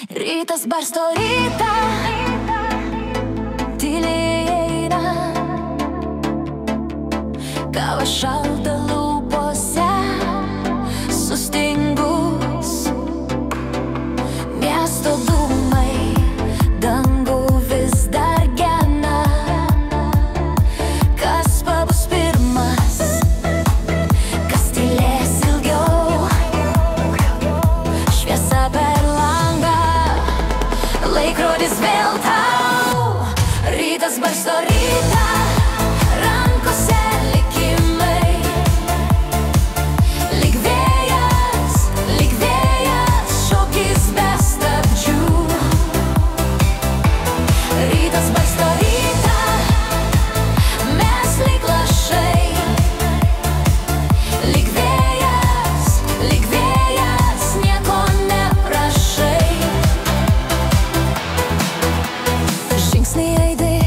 Rytas barsto rytą, tyliai eina, kava šalta lūpose, sustingus. Miesto dūmai dangų vis dar gena. Kas pabus pirmas, kas tylės ilgiau? Šviesa per langą, laikrodis vėl tau. Rytas barsto rytą, rankose likimai. Lyg vėjas, šokis be stabdžių. Rytas barsto rytą, mes lyg lašai. Lyg vėjas, nieko neprašai. Žingsniai aidi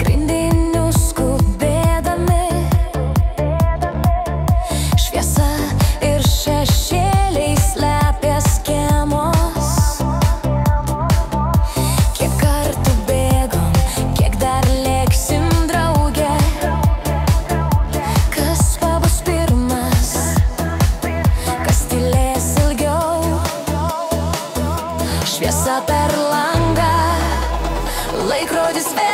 grindinių skubėdami. Šviesa ir šešėliai slepia skiemus. Kiek kartų bėgom, kiek dar lėksim drauge. Kas pabus pirmas, kas tylės ilgiau? Šviesa per langą, laikrodis vėl